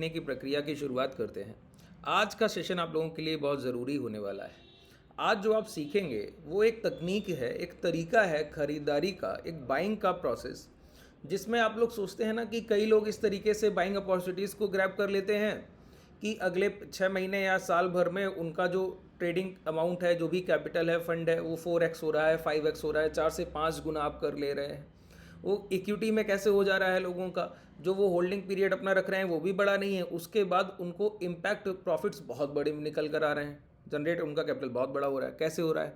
सीखने की प्रक्रिया की शुरुआत करते हैं। आज का सेशन आप लोगों के लिए बहुत ज़रूरी होने वाला है। आज जो आप सीखेंगे वो एक तकनीक है, एक तरीका है खरीदारी का, एक बाइंग का प्रोसेस, जिसमें आप लोग सोचते हैं ना कि कई लोग इस तरीके से बाइंग अपॉर्चुनिटीज़ को ग्रैब कर लेते हैं कि अगले 6 महीने या साल भर में उनका जो ट्रेडिंग अमाउंट है, जो भी कैपिटल है, फंड है, वो 4x हो रहा है, 5x हो रहा है, 4 से 5 गुना आप कर ले रहे हैं। वो इक्विटी में कैसे हो जा रहा है लोगों का, जो वो होल्डिंग पीरियड अपना रख रहे हैं वो भी बड़ा नहीं है, उसके बाद उनको इम्पैक्ट प्रॉफिट्स बहुत बड़े निकल कर आ रहे हैं, जनरेट उनका कैपिटल बहुत बड़ा हो रहा है। कैसे हो रहा है?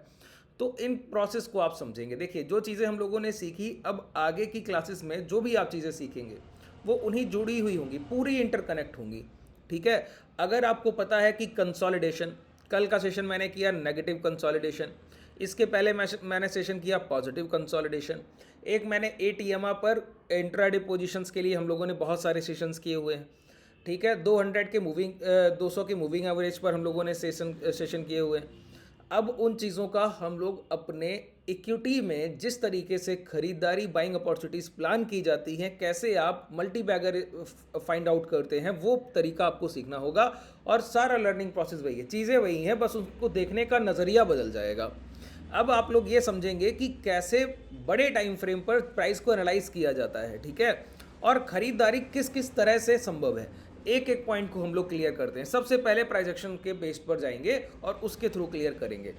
तो इन प्रोसेस को आप समझेंगे। देखिए, जो चीज़ें हम लोगों ने सीखी, अब आगे की क्लासेस में जो भी आप चीज़ें सीखेंगे वो उन्हीं जुड़ी हुई होंगी, पूरी इंटरकनेक्ट होंगी। ठीक है? अगर आपको पता है कि कंसोलिडेशन, कल का सेशन मैंने किया नेगेटिव कंसोलिडेशन, इसके पहले मैंने सेशन किया पॉजिटिव कंसोलिडेशन, एक मैंने एटीएमआ पर इंट्राडे पोजीशंस के लिए हम लोगों ने बहुत सारे सेशंस किए हुए हैं। ठीक है? 200 के मूविंग 200 के मूविंग एवरेज पर हम लोगों ने सेशन किए हुए हैं। अब उन चीज़ों का हम लोग अपने इक्विटी में जिस तरीके से खरीदारी बाइंग अपॉर्चुनिटीज़ प्लान की जाती हैं, कैसे आप मल्टी बैगर फाइंड आउट करते हैं, वो तरीका आपको सीखना होगा। और सारा लर्निंग प्रोसेस वही है, चीज़ें वही हैं, बस उसको देखने का नज़रिया बदल जाएगा। अब आप लोग ये समझेंगे कि कैसे बड़े टाइम फ्रेम पर प्राइस को एनालाइज किया जाता है। ठीक है? और ख़रीदारी किस किस तरह से संभव है, एक एक पॉइंट को हम लोग क्लियर करते हैं। सबसे पहले प्राइस एक्शन के बेस पर जाएंगे और उसके थ्रू क्लियर करेंगे।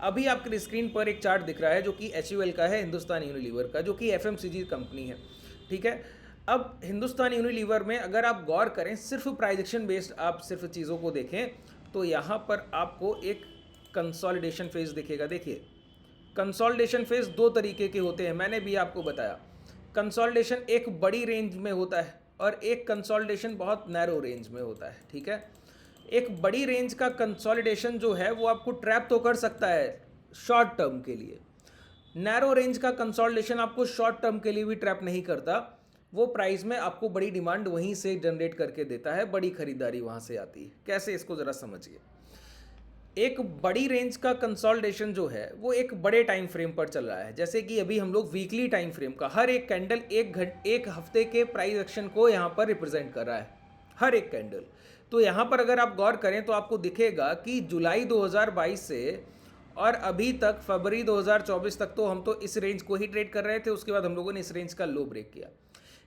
अभी आपकी स्क्रीन पर एक चार्ट दिख रहा है जो कि HUL का है, हिंदुस्तान यूनिलीवर का, जो कि FMCG कंपनी है। ठीक है? अब हिंदुस्तान यूनिलीवर में अगर आप गौर करें, सिर्फ प्राइस एक्शन बेस्ड आप सिर्फ चीज़ों को देखें, तो यहाँ पर आपको एक कंसोलिडेशन फेज दिखेगा। देखिए, कंसोलिडेशन फेज दो तरीके के होते हैं, मैंने भी आपको बताया। कंसोलिडेशन एक बड़ी रेंज में होता है और एक कंसोलिडेशन बहुत नैरो रेंज में होता है। ठीक है? एक बड़ी रेंज का कंसोलिडेशन जो है वो आपको ट्रैप तो कर सकता है शॉर्ट टर्म के लिए। नैरो रेंज का कंसोलिडेशन आपको शॉर्ट टर्म के लिए भी ट्रैप नहीं करता, वो प्राइस में आपको बड़ी डिमांड वहीं से जनरेट करके देता है, बड़ी खरीदारी वहाँ से आती है। कैसे, इसको ज़रा समझिए। एक बड़ी रेंज का कंसोलिडेशन जो है वो एक बड़े टाइम फ्रेम पर चल रहा है, जैसे कि अभी हम लोग वीकली टाइम फ्रेम का, हर एक कैंडल एक हफ्ते के प्राइस एक्शन को यहाँ पर रिप्रेजेंट कर रहा है, हर एक कैंडल। तो यहाँ पर अगर आप गौर करें तो आपको दिखेगा कि जुलाई 2022 से और अभी तक फरवरी 2024 तक तो हम तो इस रेंज को ही ट्रेड कर रहे थे, उसके बाद हम लोगों ने इस रेंज का लो ब्रेक किया।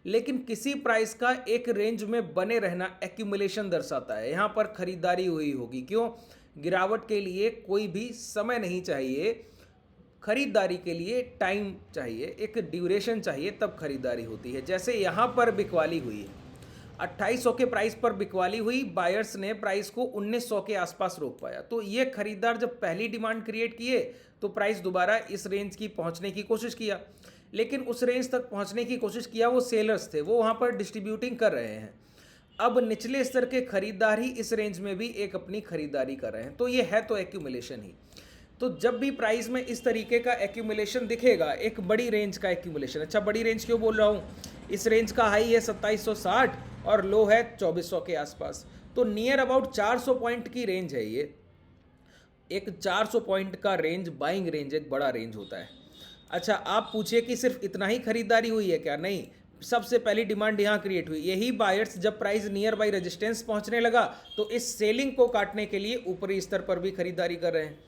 लेकिन किसी प्राइस का एक रेंज में बने रहना एक्यूमुलेशन दर्शाता है, यहाँ पर खरीदारी हुई होगी। क्यों? गिरावट के लिए कोई भी समय नहीं चाहिए, खरीदारी के लिए टाइम चाहिए, एक ड्यूरेशन चाहिए, तब खरीदारी होती है। जैसे यहाँ पर बिकवाली हुई है, 2800 के प्राइस पर बिकवाली हुई, बायर्स ने प्राइस को 1900 के आसपास रोक पाया। तो ये खरीदार जब पहली डिमांड क्रिएट किए तो प्राइस दोबारा इस रेंज की पहुंचने की कोशिश किया, लेकिन उस रेंज तक पहुंचने की कोशिश किया वो सेलर्स थे, वो वहाँ पर डिस्ट्रीब्यूटिंग कर रहे हैं। अब निचले स्तर के खरीदार ही इस रेंज में भी एक अपनी खरीदारी कर रहे हैं, तो ये है तो एक्यूमुलेशन ही। तो जब भी प्राइस में इस तरीके का एक्यूमुलेशन दिखेगा, एक बड़ी रेंज का एक्यूमुलेशन, अच्छा बड़ी रेंज क्यों बोल रहा हूँ, इस रेंज का हाई है 2760 और लो है 2400 के आसपास, तो नियर अबाउट 400 पॉइंट की रेंज है ये। एक 400 पॉइंट का रेंज बाइंग रेंज एक बड़ा रेंज होता है। अच्छा, आप पूछिए कि सिर्फ इतना ही खरीदारी हुई है क्या? नहीं, सबसे पहली डिमांड यहाँ क्रिएट हुई, यही बायर्स जब प्राइस नियर बाई रेजिस्टेंस पहुँचने लगा तो इस सेलिंग को काटने के लिए ऊपरी स्तर पर भी खरीदारी कर रहे हैं।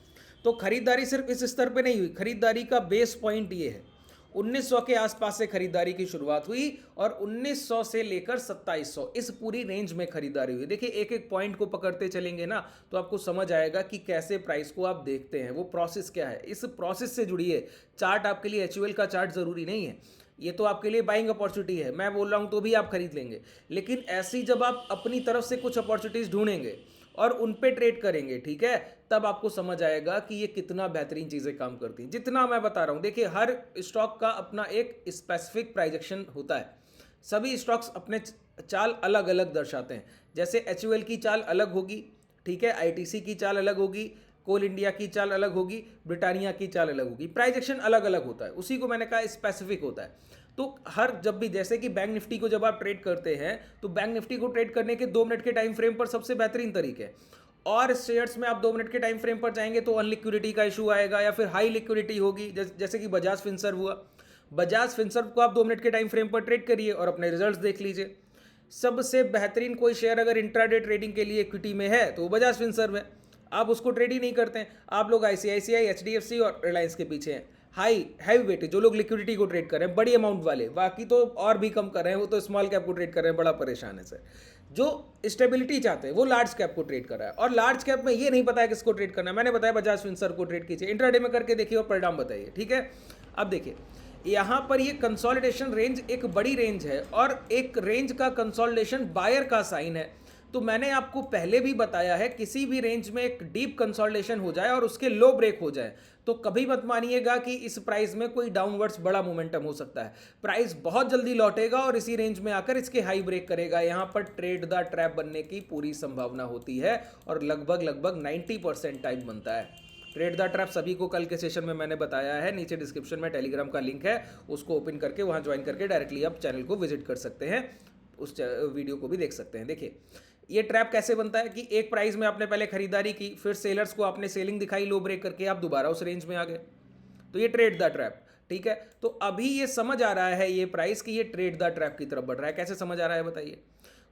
तो खरीदारी सिर्फ इस स्तर पे नहीं हुई, खरीदारी का बेस पॉइंट ये है, 1900 के आसपास से खरीदारी की शुरुआत हुई और 1900 से लेकर 2700 इस पूरी रेंज में खरीदारी हुई। देखिए, एक एक पॉइंट को पकड़ते चलेंगे ना तो आपको समझ आएगा कि कैसे प्राइस को आप देखते हैं, वो प्रोसेस क्या है। इस प्रोसेस से जुड़िए। चार्ट आपके लिए HUL का चार्ट ज़रूरी नहीं है, ये तो आपके लिए बाइंग अपॉर्चुनिटी है, मैं बोल रहा हूँ तो भी आप खरीद लेंगे। लेकिन ऐसी जब आप अपनी तरफ से कुछ अपॉर्चुनिटीज़ ढूंढेंगे और उन पे ट्रेड करेंगे, ठीक है, तब आपको समझ आएगा कि ये कितना बेहतरीन चीज़ें काम करती हैं। जितना मैं बता रहा हूँ, देखिए हर स्टॉक का अपना एक स्पेसिफिक प्राइजेक्शन होता है, सभी स्टॉक्स अपने चाल अलग अलग दर्शाते हैं। जैसे HUL की चाल अलग होगी, ठीक है, ITC की चाल अलग होगी, कोल इंडिया की चाल अलग होगी, ब्रिटानिया की चाल अलग होगी, प्राइजेक्शन अलग अलग होता है, उसी को मैंने कहा स्पेसिफिक होता है। तो हर जब भी, जैसे कि बैंक निफ्टी को जब आप ट्रेड करते हैं तो बैंक निफ्टी को ट्रेड करने के 2 मिनट के टाइम फ्रेम पर सबसे बेहतरीन तरीके हैं, और शेयर्स में आप 2 मिनट के टाइम फ्रेम पर जाएंगे तो अनलिक्विडिटी का इशू आएगा या फिर हाई लिक्विडिटी होगी, जैसे कि बजाज फिनसर्व हुआ। बजाज फिनसर्व को आप 2 मिनट के टाइम फ्रेम पर ट्रेड करिए और अपने रिजल्ट्स देख लीजिए। सबसे बेहतरीन कोई शेयर अगर इंट्राडे ट्रेडिंग के लिए इक्विटी में है तो वो बजाज फिनसर्व है। आप उसको ट्रेड ही नहीं करते हैं, आप लोग आईसीआईसीआई, एचडीएफसी और रिलायंस के पीछे हैं। हैवी वेटेज जो लोग लिक्विडिटी को ट्रेड कर रहे हैं, बड़ी अमाउंट वाले, बाकी तो और भी कम कर रहे हैं, वो तो स्मॉल कैप को ट्रेड कर रहे हैं, बड़ा परेशान है सर। जो स्टेबिलिटी चाहते हैं वो लार्ज कैप को ट्रेड कर रहा है, और लार्ज कैप में ये नहीं पता है किसको ट्रेड करना है। मैंने बताया बजाज फिनसर्व को ट्रेड कीजिए, इंट्राडे में करके देखिए और परिणाम बताइए, ठीक है। अब देखिए यहाँ पर ये कंसोलिडेशन रेंज एक बड़ी रेंज है, और एक रेंज का कंसोलिडेशन बायर का साइन है। तो मैंने आपको पहले भी बताया है, किसी भी रेंज में एक डीप कंसोलिडेशन हो जाए और उसके लो ब्रेक हो जाए तो कभी मत मानिएगा कि इस प्राइस में कोई डाउनवर्ड्स बड़ा मोमेंटम हो सकता है। प्राइस बहुत जल्दी लौटेगा और इसी रेंज में आकर इसके हाई ब्रेक करेगा। यहाँ पर ट्रेड द ट्रैप बनने की पूरी संभावना होती है, और लगभग 90% टाइम बनता है। ट्रेड द ट्रैप सभी को कल के सेशन में मैंने बताया है, नीचे डिस्क्रिप्शन में टेलीग्राम का लिंक है, उसको ओपन करके वहाँ ज्वाइन करके डायरेक्टली आप चैनल को विजिट कर सकते हैं, उस वीडियो को भी देख सकते हैं। देखिए ये ट्रैप कैसे बनता है कि एक प्राइस में आपने पहले खरीदारी की, फिर सेलर्स को आपने सेलिंग दिखाई लो ब्रेक करके, आप दोबारा उस रेंज में आ गए, तो ये ट्रेड द ट्रैप, ठीक है। तो अभी ये समझ आ रहा है ये प्राइस कि ये ट्रेड द ट्रैप की तरफ बढ़ रहा है। कैसे समझ आ रहा है बताइए।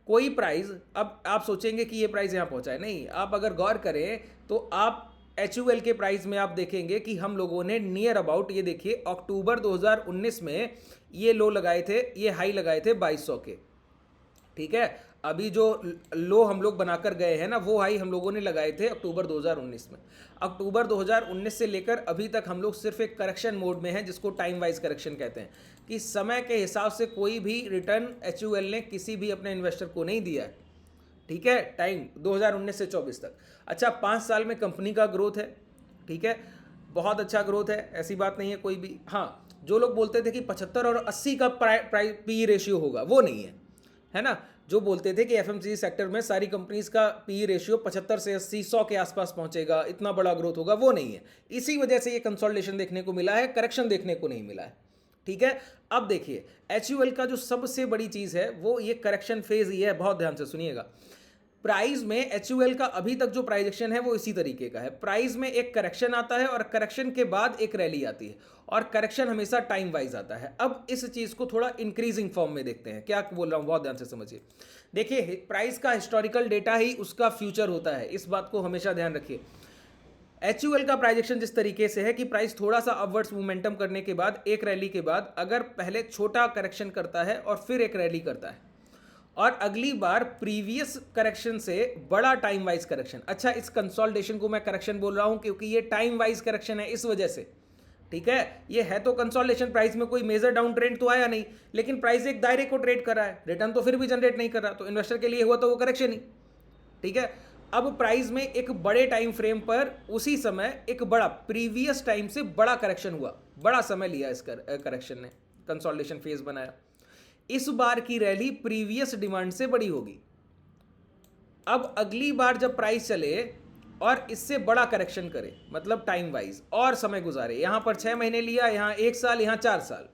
कोई प्राइस, अब आप सोचेंगे कि ये प्राइस यहाँ पहुंचा है, नहीं, आप अगर गौर करें तो आप HUL के प्राइस में आप देखेंगे कि हम लोगों ने नियर अबाउट, ये देखिए अक्टूबर 2019 में ये लो लगाए थे, ये हाई लगाए थे 2200 के, ठीक है। अभी जो लो हम लोग बनाकर गए हैं ना, वो हाई हम लोगों ने लगाए थे अक्टूबर 2019 में। अक्टूबर 2019 से लेकर अभी तक हम लोग सिर्फ एक करेक्शन मोड में हैं, जिसको टाइम वाइज करेक्शन कहते हैं, कि समय के हिसाब से कोई भी रिटर्न HUL ने किसी भी अपने इन्वेस्टर को नहीं दिया है, ठीक है, टाइम 2019 से 24 तक। अच्छा, 5 साल में कंपनी का ग्रोथ है, ठीक है, बहुत अच्छा ग्रोथ है, ऐसी बात नहीं है कोई भी। हाँ, जो लोग बोलते थे कि 75 और 80 का पी रेशियो होगा, वो नहीं है ना। जो बोलते थे कि FMCG सेक्टर में सारी कंपनीज का पी रेशियो 75 से 80, 100 के आसपास पहुंचेगा, इतना बड़ा ग्रोथ होगा, वो नहीं है। इसी वजह से ये कंसोलिडेशन देखने को मिला है, करेक्शन देखने को नहीं मिला है, ठीक है। अब देखिए HUL का जो सबसे बड़ी चीज है वो ये करेक्शन फेज ही है, बहुत ध्यान से सुनिएगा। प्राइस में HUL का अभी तक जो प्राइजेक्शन है वो इसी तरीके का है। प्राइस में एक करेक्शन आता है और करेक्शन के बाद एक रैली आती है, और करेक्शन हमेशा टाइम वाइज आता है। अब इस चीज को थोड़ा इंक्रीजिंग फॉर्म में देखते हैं, क्या बोल रहा हूं, बहुत ध्यान से समझिए। देखिए प्राइस का हिस्टोरिकल डेटा ही उसका फ्यूचर होता है, इस बात को हमेशा ध्यान रखिए। HUL का प्राइजेक्शन जिस तरीके से है कि प्राइस थोड़ा सा अपवर्ड्स मोमेंटम करने के बाद, एक रैली के बाद अगर पहले छोटा करेक्शन करता है और फिर एक रैली करता है, और अगली बार प्रीवियस करेक्शन से बड़ा टाइम वाइज करेक्शन। अच्छा, इस कंसोलिडेशन को मैं करेक्शन बोल रहा हूं क्योंकि ये टाइम वाइज करेक्शन है, इस वजह से, ठीक है। ये है तो कंसोलिडेशन, प्राइस में कोई मेजर डाउन ट्रेंड तो आया नहीं, लेकिन प्राइस एक दायरे को ट्रेड कर रहा है, रिटर्न तो फिर भी जनरेट नहीं कर रहा, तो इन्वेस्टर के लिए हुआ तो वो करेक्शन ही, ठीक है। अब प्राइस में एक बड़े टाइम फ्रेम पर उसी समय एक बड़ा प्रीवियस टाइम से बड़ा करेक्शन हुआ, बड़ा समय लिया इस करेक्शन ने, कंसोलिडेशन फेज बनाया। इस बार की रैली प्रीवियस डिमांड से बड़ी होगी। अब अगली बार जब प्राइस चले और इससे बड़ा करेक्शन करे, मतलब टाइम वाइज और समय गुजारे, यहां पर 6 महीने लिया, यहां 1 साल, यहां 4 साल,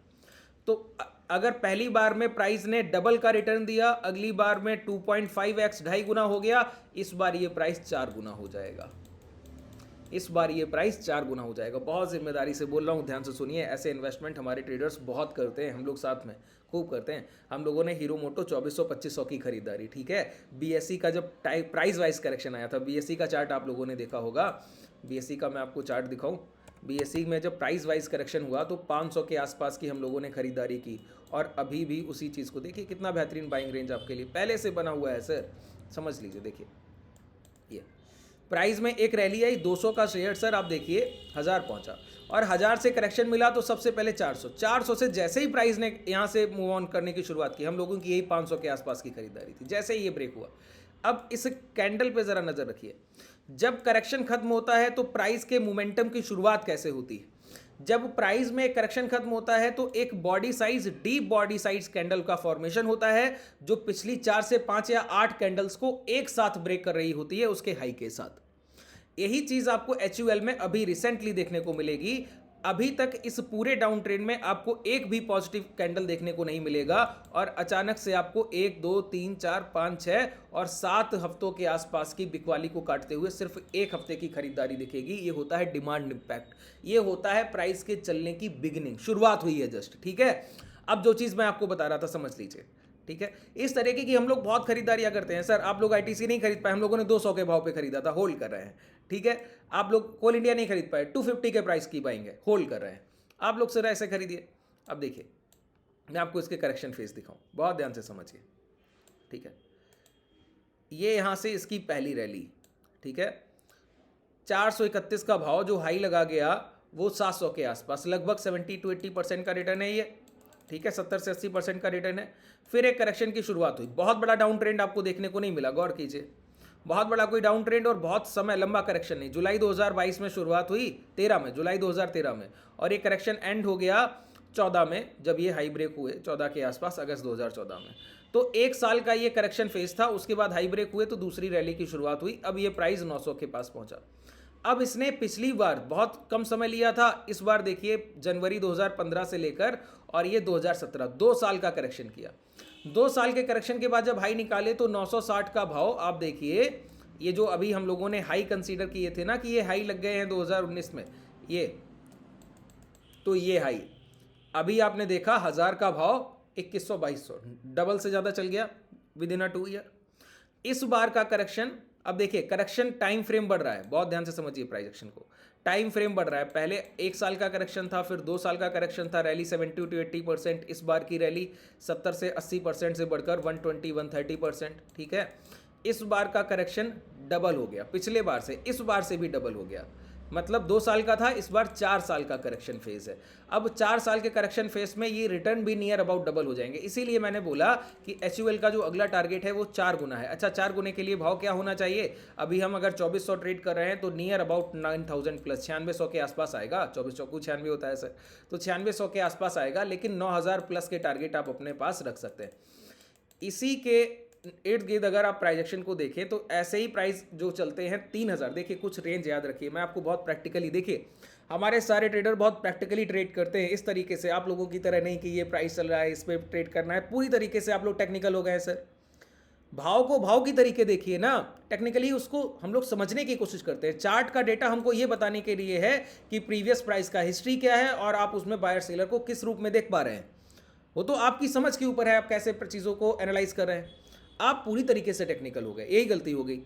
तो अगर पहली बार में प्राइस ने डबल का रिटर्न दिया, अगली बार में 2.5x 2.5 गुना हो गया, इस बार ये प्राइस 4 गुना हो जाएगा, इस बार ये प्राइस 4 गुना हो जाएगा। बहुत जिम्मेदारी से बोल रहा हूँ, ध्यान से सुनिए। ऐसे इन्वेस्टमेंट हमारे ट्रेडर्स बहुत करते हैं, हम लोग साथ में खूब करते हैं। हम लोगों ने हीरो मोटो 2400-2500 की खरीदारी, ठीक है। BSE का जब प्राइस वाइज करेक्शन आया था, BSE का चार्ट आप लोगों ने देखा होगा, BSE का मैं आपको चार्ट दिखाऊं। BSE में जब प्राइस वाइज करेक्शन हुआ तो 500 के आसपास की हम लोगों ने खरीदारी की, और अभी भी उसी चीज़ को देखिए, कितना बेहतरीन बाइंग रेंज आपके लिए पहले से बना हुआ है सर, समझ लीजिए। देखिए ये प्राइस में एक रैली आई, 200 का शेयर सर, आप देखिए 1000 पहुंचा, और 1000 से करेक्शन मिला तो सबसे पहले 400 से जैसे ही प्राइस ने यहाँ से मूव ऑन करने की शुरुआत की, हम लोगों की यही 500 के आसपास की खरीदारी थी, जैसे ही ये ब्रेक हुआ। अब इस कैंडल पे ज़रा नज़र रखिए, जब करेक्शन खत्म होता है तो प्राइस के मोमेंटम की शुरुआत कैसे होती है। जब प्राइस में करेक्शन खत्म होता है तो एक body size, deep body size candle का फॉर्मेशन होता है, जो पिछली 4 से 5 या 8 कैंडल्स को एक साथ ब्रेक कर रही होती है उसके हाई के साथ। यही चीज आपको HUL में अभी रिसेंटली देखने को मिलेगी। अभी तक इस पूरे डाउन ट्रेंड में आपको एक भी पॉजिटिव कैंडल देखने को नहीं मिलेगा, और अचानक से आपको 1 2 3 4 5 6 और 7 हफ्तों के आसपास की बिकवाली को काटते हुए सिर्फ एक हफ्ते की खरीदारी दिखेगी। ये होता है डिमांड इंपैक्ट, ये होता है प्राइस के चलने की बिगिनिंग, शुरुआत हुई है जस्ट, ठीक है। अब जो चीज मैं आपको बता रहा था समझ लीजिए, ठीक है, इस तरीके की हम लोग बहुत खरीदारियां करते हैं सर। आप लोग आईटीसी नहीं खरीद पाए, हम लोगों ने 200 के भाव पे खरीदा था, होल्ड कर रहे हैं। ठीक है, आप लोग कोल इंडिया नहीं खरीद पाए, 250 के प्राइस की बाइंग है, होल्ड कर रहे हैं। आप लोग सर ऐसे खरीदिए। अब देखिए, मैं आपको इसके करेक्शन फेज दिखाऊं, बहुत ध्यान से समझिए। ठीक है, ये यहां से इसकी पहली रैली, ठीक है, 431 का भाव जो हाई लगा गया वो 700 के आसपास, लगभग 70 to 80% का रिटर्न है ये। ठीक है, 70 से 80% का रिटर्न है। फिर एक करेक्शन की शुरुआत हुई, बहुत बड़ा डाउन ट्रेंड आपको देखने को नहीं मिला, गौर कीजिए, बहुत बड़ा कोई डाउन ट्रेंड और बहुत समय लंबा करेक्शन नहीं। जुलाई 2022 में शुरुआत हुई, 13 में, जुलाई 2013 में, और ये करेक्शन एंड हो गया 14 में, जब ये हाई ब्रेक हुए 14 के आसपास, अगस्त 2014 में। तो एक साल का ये करेक्शन फेज था, उसके बाद हाई ब्रेक हुए तो दूसरी रैली की शुरुआत हुई। अब ये प्राइस 900 के पास पहुंचा। अब इसने पिछली बार बहुत कम समय लिया था, इस बार देखिए जनवरी 2015 से लेकर और ये 2017, 2 साल का करेक्शन किया। 2 साल के करेक्शन के बाद जब हाई निकाले तो 960 का भाव, आप देखिए, ये जो अभी हम लोगों ने हाई कंसीडर किए थे ना कि ये हाई लग गए हैं 2019 में, ये तो ये हाई अभी आपने देखा 1000 का भाव 2100-2200, डबल से ज़्यादा चल गया विद इन अ 2 ईयर। इस बार का करेक्शन, अब देखिए करेक्शन टाइम फ्रेम बढ़ रहा है, बहुत ध्यान से समझिए प्राइस एक्शन को, टाइम फ्रेम बढ़ रहा है। पहले 1 साल का करेक्शन था, फिर 2 साल का करेक्शन था, रैली 70 to 80%, इस बार की रैली 70 से 80% से बढ़कर 120-130%। ठीक है, इस बार का करेक्शन डबल हो गया, पिछले बार से इस बार से भी डबल हो गया, मतलब 2 साल का था, इस बार 4 साल का करेक्शन फेज है। अब 4 साल के करेक्शन फेज में ये रिटर्न भी नियर अबाउट डबल हो जाएंगे। इसीलिए मैंने बोला कि एचयूएल का जो अगला टारगेट है वो 4 गुना है। अच्छा, 4 गुने के लिए भाव क्या होना चाहिए? अभी हम अगर 2400 ट्रेड कर रहे हैं तो नियर अबाउट 9000 प्लस, 9600 के आसपास आएगा। 2400 को 96 होता है सर, तो 9600 के आसपास आएगा, लेकिन 9000 प्लस के टारगेट आप अपने पास रख सकते हैं। इसी के इर्द गिर्द अगर आप प्राइजेक्शन को देखें तो ऐसे ही प्राइस जो चलते हैं 3000, देखिए कुछ रेंज याद रखिए, मैं आपको बहुत प्रैक्टिकली, देखिए हमारे सारे ट्रेडर बहुत प्रैक्टिकली ट्रेड करते हैं इस तरीके से, आप लोगों की तरह नहीं कि ये प्राइस चल रहा है इस पर ट्रेड करना है, पूरी तरीके से आप लोग टेक्निकल हो गए हैं सर। भाव को भाव की तरीके देखिए ना, टेक्निकली उसको हम लोग समझने की कोशिश करते हैं। चार्ट का डेटा हमको ये बताने के लिए है कि प्रीवियस प्राइस का हिस्ट्री क्या है और आप उसमें बायर सेलर को किस रूप में देख पा रहे हैं, वो तो आपकी समझ के ऊपर है, आप कैसे चीज़ों को एनालाइज कर रहे हैं। आप पूरी तरीके से टेक्निकल हो गए, यही गलती हो गई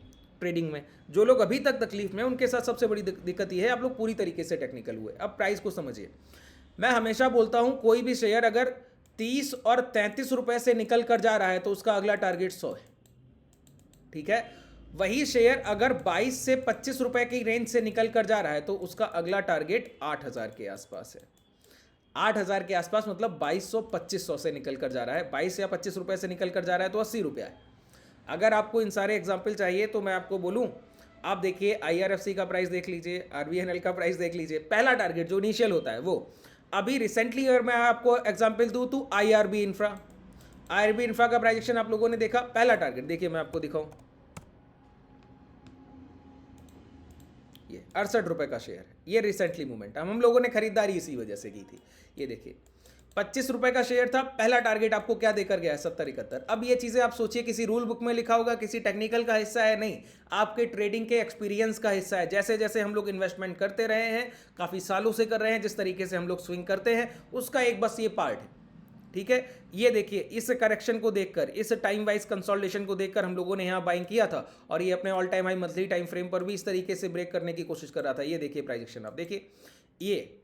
ट्रेडिंग में। जो लोग अभी तक तकलीफ में, उनके साथ सबसे बड़ी दिक्कत ये है, आप लोग पूरी तरीके से टेक्निकल हुए। अब प्राइस को समझिए, मैं हमेशा बोलता हूं कोई भी शेयर अगर 30 और 33 रुपए से निकल कर जा रहा है तो उसका अगला टारगेट 100 है। ठीक है, वही शेयर अगर 22 से 25 रुपए की रेंज से निकल कर जा रहा है तो उसका अगला टारगेट 8000 के आसपास है। 8000 के आसपास मतलब 2200-2500 से निकल कर जा रहा है, 22 या 25 रुपए से निकल कर जा रहा है तो 80 रुपया है। अगर आपको इन सारे एग्जाम्पल चाहिए तो मैं आपको बोलूं, आप देखिए IRFC का प्राइस देख लीजिए, RVNL का प्राइस देख लीजिए, पहला टारगेट जो इनिशियल होता है वो। अभी रिसेंटली अगर मैं आपको एग्जाम्पल दूं तो IRB इंफ्रा का प्राइजेक्शन आप लोगों ने देखा, पहला टारगेट देखिए, मैं आपको दिखाऊं, ये 68 रुपए का शेयर है, ये रिसेंटली मूवमेंट हम लोगों ने खरीदारी इसी वजह से की थी। ये देखिए 25 रुपए का शेयर था, पहला टारगेट आपको क्या देकर गया है? 70-71। अब ये चीजें आप सोचिए किसी रूल बुक में लिखा होगा, किसी टेक्निकल का हिस्सा है? नहीं, आपके ट्रेडिंग के एक्सपीरियंस का हिस्सा है। जैसे जैसे हम लोग इन्वेस्टमेंट करते रहे हैं, काफी सालों से कर रहे हैं, जिस तरीके से हम लोग स्विंग करते हैं, उसका एक बस ये पार्ट है। ठीक है, ये देखिए इस करेक्शन को देखकर, इस टाइम वाइज कंसोलिडेशन को देखकर हम लोगों ने यहाँ बाइंग किया था और ये अपने all time high monthly time frame पर भी इस तरीके से ब्रेक करने की कोशिश कर रहा था। ये देखिए प्राइजेक्शन, आप देखिए, ये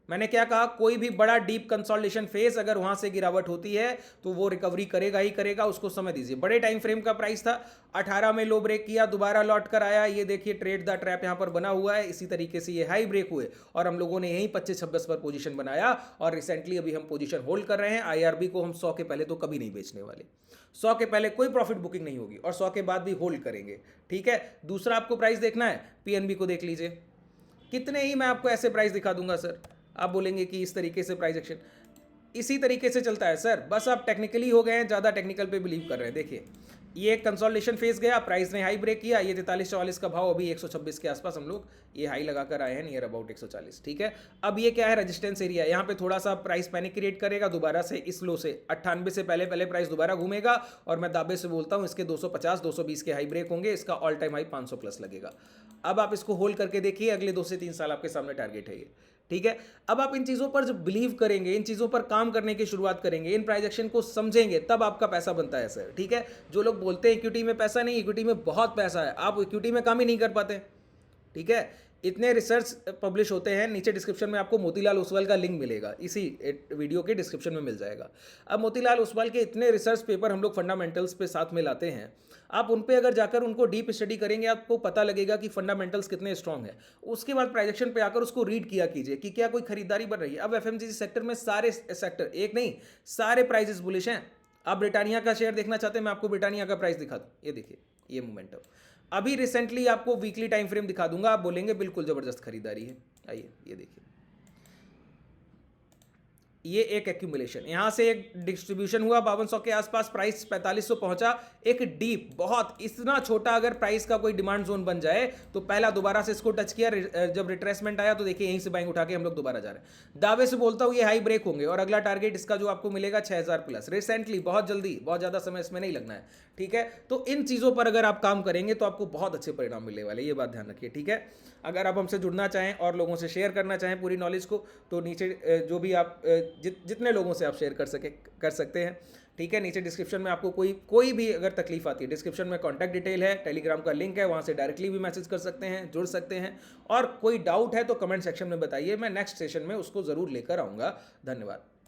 मैंने क्या कहा, कोई भी बड़ा डीप कंसोलिडेशन फेज अगर वहां से गिरावट होती है तो वो रिकवरी करेगा ही करेगा, उसको समय दीजिए। बड़े टाइम फ्रेम का प्राइस था, 18 में लो ब्रेक किया, दोबारा लौट कर आया, ये देखिए ट्रेड द ट्रैप यहां पर बना हुआ है। इसी तरीके से ये हाई ब्रेक हुए और हम लोगों ने यहीं 25-26 पर पोजीशन बनाया और रिसेंटली अभी हम पोजीशन होल्ड कर रहे हैं। IRB को हम 100 के पहले तो कभी नहीं बेचने वाले, 100 के पहले कोई प्रॉफिट बुकिंग नहीं होगी और 100 के बाद भी होल्ड करेंगे। ठीक है, दूसरा आपको प्राइस देखना है, PNB को देख लीजिए, कितने ही मैं आपको ऐसे प्राइस दिखा दूंगा सर, आप बोलेंगे कि इस तरीके से प्राइस एक्शन इसी तरीके से चलता है सर, बस आप टेक्निकली हो गए हैं, ज़्यादा टेक्निकल पे बिलीव कर रहे हैं। देखिए ये कंसोलिडेशन फेज गया, प्राइस ने हाई ब्रेक किया, ये 43-44 का भाव, अभी 126 के आसपास हम लोग ये हाई लगाकर आए हैं, नियर अबाउट 140। ठीक है, अब ये क्या है, रेजिस्टेंस एरिया, यहाँ पे थोड़ा सा प्राइस पैनिक क्रिएट करेगा, दोबारा से इस लो से 98 से पहले प्राइस दोबारा घूमेगा और मैं दावे से बोलता हूँ इसके 250-220 के हाई ब्रेक होंगे, इसका ऑल टाइम हाई 500 प्लस लगेगा। अब आप इसको होल्ड करके देखिए, अगले 2 से 3 साल आपके सामने टारगेट है ये। ठीक है। अब आप इन चीज़ों पर जब बिलीव करेंगे, इन चीज़ों पर काम करने की शुरुआत करेंगे, इन प्राइस एक्शन को समझेंगे, तब आपका पैसा बनता है सर, ठीक है। जो लोग बोलते हैं इक्विटी में पैसा नहीं, इक्विटी में बहुत पैसा है, आप इक्विटी में काम ही नहीं कर पाते, ठीक है। इतने रिसर्च पब्लिश होते हैं, नीचे डिस्क्रिप्शन में आपको मोतीलाल ओसवाल का लिंक मिलेगा, इसी वीडियो के डिस्क्रिप्शन में मिल जाएगा। अब मोतीलाल ओसवाल के इतने रिसर्च पेपर हम लोग फंडामेंटल्स पे साथ में लाते हैं, आप उन पे अगर जाकर उनको डीप स्टडी करेंगे, आपको पता लगेगा कि फंडामेंटल्स कितने स्ट्रांग है। उसके बाद प्राइजेक्शन पे आकर उसको रीड किया कीजिए कि क्या कोई खरीदारी बढ़ रही है। अब एफएमसीजी सेक्टर में सारे सेक्टर, एक नहीं सारे प्राइजेस बुलिश हैं। आप ब्रिटानिया का शेयर देखना चाहते हैं, मैं आपको ब्रिटानिया का प्राइस दिखा दूँ, ये देखिए, ये मोमेंटम अभी रिसेंटली आपको वीकली टाइम फ्रेम दिखा दूंगा, आप बोलेंगे बिल्कुल ज़बरदस्त खरीदारी है। आइए ये देखिए, ये एक एक्यूमुलेशन, यहाँ से एक डिस्ट्रीब्यूशन हुआ 5200 के आसपास, प्राइस 4500 पहुंचा, एक डीप बहुत इतना छोटा, अगर प्राइस का कोई डिमांड जोन बन जाए तो पहला दोबारा से इसको टच किया, जब रिट्रेसमेंट आया तो देखिए यहीं से बाइंग उठा के हम लोग दोबारा जा रहे हैं। दावे से बोलता हूँ ये हाई ब्रेक होंगे और अगला टारगेट इसका जो आपको मिलेगा 6000 प्लस रिसेंटली, बहुत जल्दी, बहुत ज़्यादा समय इसमें नहीं लगना है, ठीक है। तो इन चीज़ों पर अगर आप काम करेंगे तो आपको बहुत अच्छे परिणाम मिलने वाले, ये बात ध्यान रखिए, ठीक है। अगर आप हमसे जुड़ना चाहें और लोगों से शेयर करना चाहें पूरी नॉलेज को, तो नीचे जो भी आप जितने लोगों से आप शेयर कर सकते हैं, ठीक है। नीचे डिस्क्रिप्शन में आपको कोई भी अगर तकलीफ आती है, डिस्क्रिप्शन में कॉन्टैक्ट डिटेल है, टेलीग्राम का लिंक है, वहाँ से डायरेक्टली भी मैसेज कर सकते हैं, जुड़ सकते हैं। और कोई डाउट है तो कमेंट सेक्शन में बताइए, मैं नेक्स्ट सेशन में उसको ज़रूर लेकर आऊँगा। धन्यवाद।